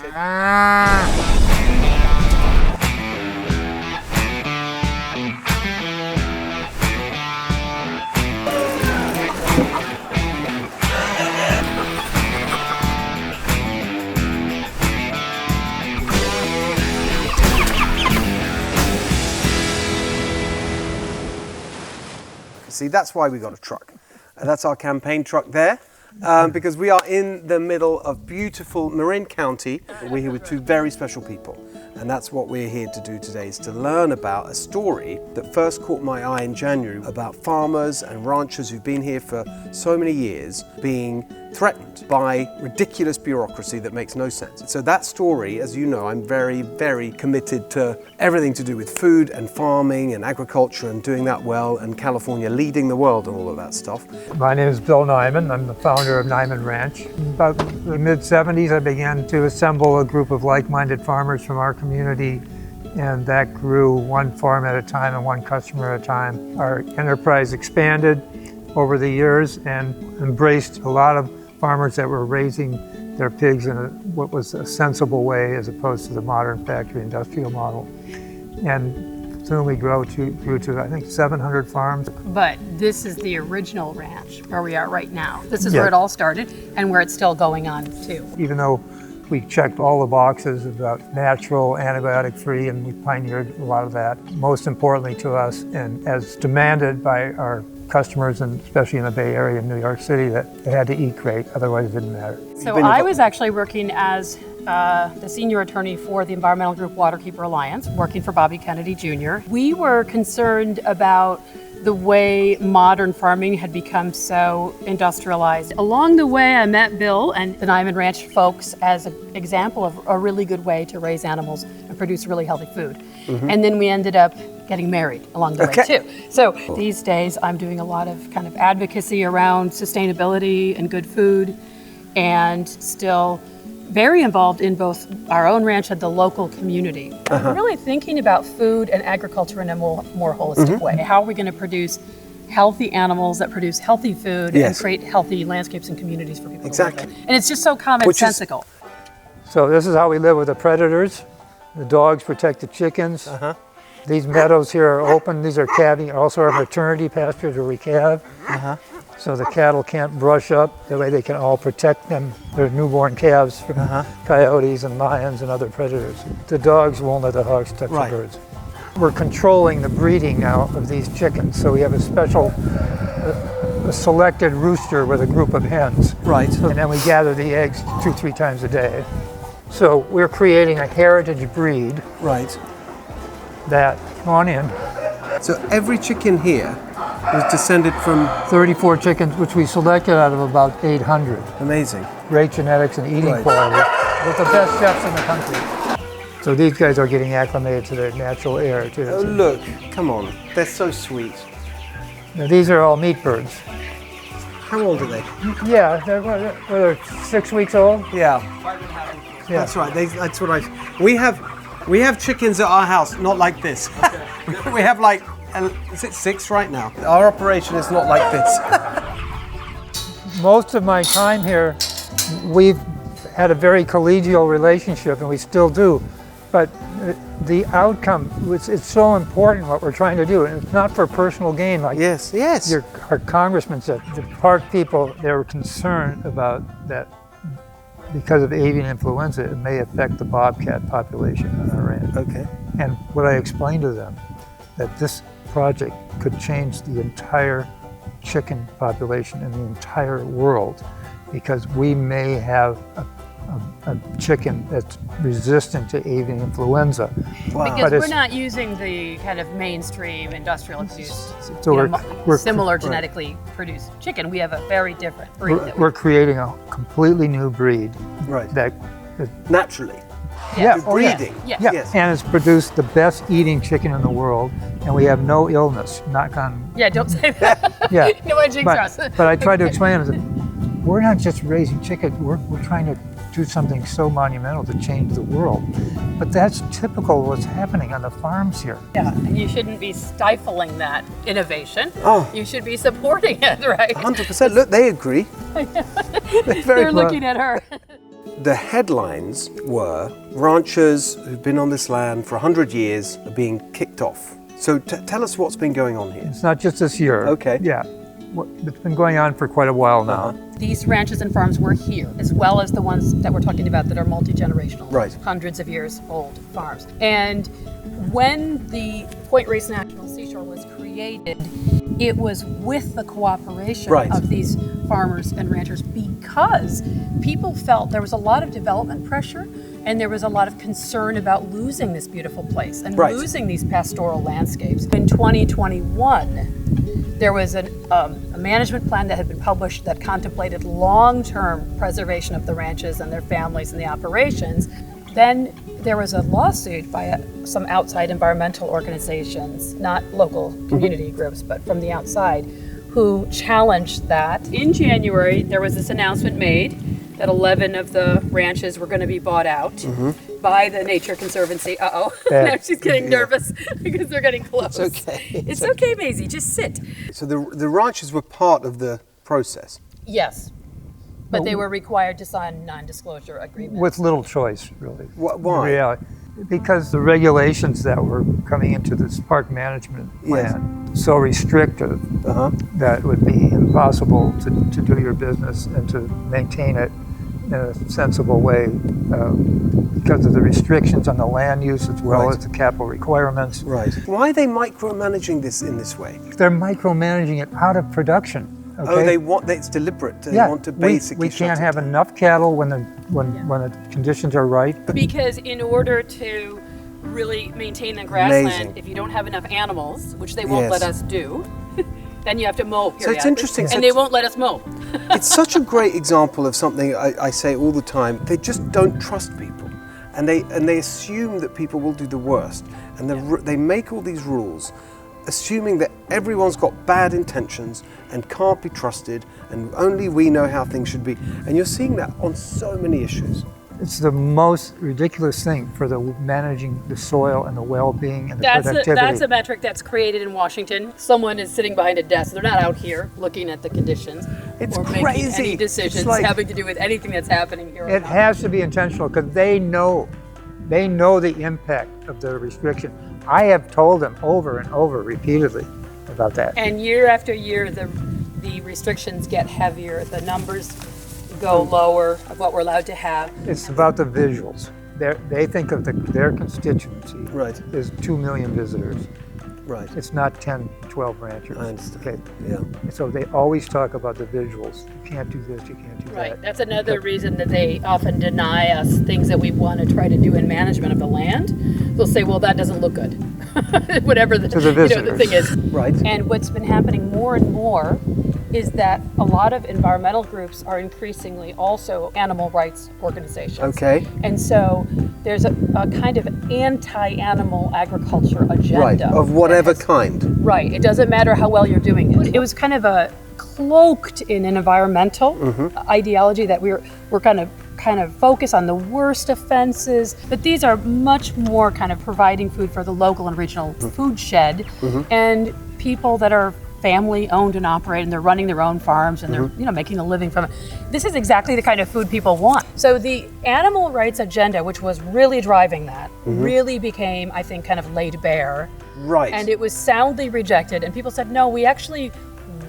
See, that's why we got a truck. That's our campaign truck there, because we are in the middle of beautiful Marin County. We're here with two very special people, and that's what we're here to do today, is to learn about a story that first caught my eye in January about farmers and ranchers who've been here for so many years being threatened by ridiculous bureaucracy that makes no sense. So that story, as you know, I'm very, very committed to everything to do with food and farming and agriculture and doing that well, and California leading the world and all of that stuff. My name is Bill Niman. I'm the founder of Niman Ranch. About the mid-70s, I began to assemble a group of like-minded farmers from our community, and that grew one farm at a time and one customer at a time. Our enterprise expanded over the years and embraced a lot of farmers that were raising their pigs in what was a sensible way as opposed to the modern factory industrial model. And soon we grew to, I think, 700 farms. But this is the original ranch where we are right now. This is where it all started and where it's still going on too. Even though we checked all the boxes about natural, antibiotic-free, and we pioneered a lot of that. Most importantly to us, and as demanded by our customers, and especially in the Bay Area in New York City, that they had to eat great, otherwise it didn't matter. So I was actually working as the senior attorney for the environmental group Waterkeeper Alliance, working for Bobby Kennedy Jr. We were concerned about the way modern farming had become so industrialized. Along the way, I met Bill and the Niman Ranch folks as an example of a really good way to raise animals and produce really healthy food. Mm-hmm. And then we ended up getting married along the way too. So these days I'm doing a lot of kind of advocacy around sustainability and good food, and still very involved in both our own ranch and the local community. We're really thinking about food and agriculture in a more holistic way. How are we going to produce healthy animals that produce healthy food and create healthy landscapes and communities for people to live in? And it's just so commonsensical. So this is how we live with the predators. The dogs protect the chickens. These meadows here are open. These are calving, also our maternity pastures where we calve. So the cattle can't brush up. That way they can all protect them, their newborn calves, from coyotes and lions and other predators. The dogs won't let the hogs touch the birds. We're controlling the breeding now of these chickens. So we have a special, a selected rooster with a group of hens. And then we gather the eggs 2-3 times a day. So we're creating a heritage breed. That, come on in. So every chicken here was descended from 34 chickens, which we selected out of about 800. Amazing. Great genetics and eating quality, with the best chefs in the country. So these guys are getting acclimated to their natural air too. Oh look, come on, they're so sweet. Now, these are all meat birds. How old are they? Yeah, they're 6 weeks old. Yeah. That's right. That's what we have chickens at our house, not like this. We have like, is it 6 right now? Our operation is not like this. Most of my time here, we've had a very collegial relationship, and we still do. But the outcome, it's so important what we're trying to do, and it's not for personal gain. Like our congressman said, the park people, they were concerned about that. Because of avian influenza, it may affect the bobcat population on our ranch. And what I explained to them, that this project could change the entire chicken population in the entire world, because we may have a chicken that's resistant to avian influenza. Because we're not using the kind of mainstream industrial produced, similar genetically produced chicken. We have a very different breed. We're creating a completely new breed. That naturally. Breeding. And it's produced the best eating chicken in the world, and we have no illness. Knock on. Yeah, don't say that. No one jinx us. But I tried to explain to them, we're not just raising chickens. We're trying to do something so monumental to change the world. But that's typical of what's happening on the farms here. And you shouldn't be stifling that innovation. You should be supporting it, right? 100%. Look, they agree. They're looking at her. the headlines were ranchers who've been on this land for 100 years are being kicked off. So tell us what's been going on here. It's not just this year. Okay. Yeah. It's been going on for quite a while now. These ranches and farms were here, as well as the ones that we're talking about that are multi-generational, Right. hundreds of years old farms. And when the Point Reyes National Seashore was created, it was with the cooperation Right. of these farmers and ranchers, because people felt there was a lot of development pressure and there was a lot of concern about losing this beautiful place and Right. losing these pastoral landscapes. In 2021, there was a management plan that had been published that contemplated long-term preservation of the ranches and their families and the operations. Then there was a lawsuit by some outside environmental organizations, not local community groups, but from the outside, who challenged that. In January, there was this announcement made that 11 of the ranches were going to be bought out by the Nature Conservancy. Uh-oh, Yeah. now she's getting nervous because they're getting close. It's okay. It's okay, Maisie, just sit. So the ranchers were part of the process. Yes, but they were required to sign non-disclosure agreements. With little choice, really. Why? Yeah, because the regulations that were coming into this park management Yes. plan so restrictive Uh-huh. that it would be impossible to do your business and to maintain it in a sensible way because of the restrictions on the land use as well Right. as the capital requirements. Right. Why are they micromanaging this in this way? They're micromanaging it out of production. Okay? Oh, it's deliberate. They want to basically we can't shut it have down. enough cattle when the conditions are right. Because in order to really maintain the grassland, Amazing. if you don't have enough animals, which they won't Yes. let us do, then you have to mow periodically. So it's interesting. And So they won't let us mow. It's such a great example of something I say all the time. They just don't trust people, and they assume that people will do the worst, and they make all these rules, assuming that everyone's got bad intentions and can't be trusted, and only we know how things should be. And you're seeing that on so many issues. It's the most ridiculous thing for the managing the soil and the well-being and the productivity. That's a metric that's created in Washington. Someone is sitting behind a desk. They're not out here looking at the conditions It's or making crazy. any It's decisions like- having to do with anything that's happening here. It has to be intentional because they know the impact of the restriction. I have told them over and over repeatedly about that. And year after year, the restrictions get heavier. The numbers go lower of what we're allowed to have. It's about the visuals. They think of their constituency Right. as 2 million visitors. Right. It's not 10, 12 ranchers. I understand. Okay. Yeah. So they always talk about the visuals. You can't do this, you can't do Right. that. That's another reason that they often deny us things that we want to try to do in management of the land. They'll say, well, that doesn't look good. Whatever the, To the the thing is. Right. And what's been happening more and more is that a lot of environmental groups are increasingly also animal rights organizations. Okay. And so there's a kind of anti-animal agriculture agenda. Right. Of whatever that has- kind. Right. It doesn't matter how well you're doing it. It was kind of a cloaked in an environmental ideology that we're kind of focus on the worst offenses, but these are much more kind of providing food for the local and regional food shed and people that are family owned and operated, and they're running their own farms and they're making a living from it. This is exactly the kind of food people want. So the animal rights agenda, which was really driving that, really became, I think, kind of laid bare. Right. And it was soundly rejected, and people said, no, we actually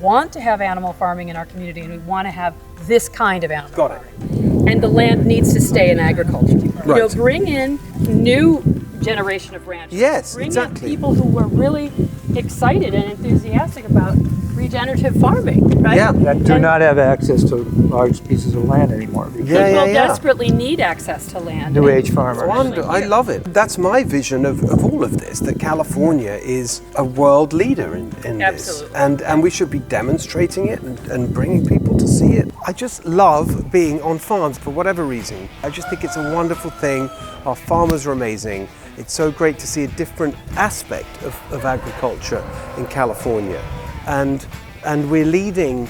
want to have animal farming in our community, and we want to have this kind of animal Got it. farming. And the land needs to stay in agriculture. Right. Bring in new generation of ranchers. Yes, bring exactly. in people who were really excited and enthusiastic about regenerative farming, right? Yeah. That do And not have access to large pieces of land anymore because Yeah, people yeah. desperately need access to land. New age farmers. I love it. That's my vision of all of this, that California is a world leader in this. Absolutely. And we should be demonstrating it and bringing people to see it. I just love being on farms for whatever reason. I just think it's a wonderful thing. Our farmers are amazing. It's so great to see a different aspect of agriculture in California. And we're leading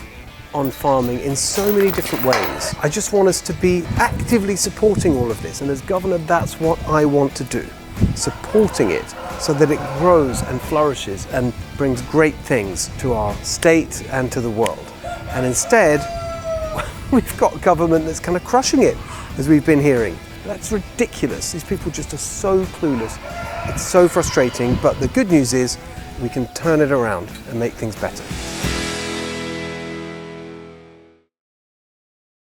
on farming in so many different ways. I just want us to be actively supporting all of this, and as governor, that's what I want to do, supporting it so that it grows and flourishes and brings great things to our state and to the world. And instead, we've got a government that's kind of crushing it, as we've been hearing. That's ridiculous. These people just are so clueless. It's so frustrating, but the good news is we can turn it around and make things better.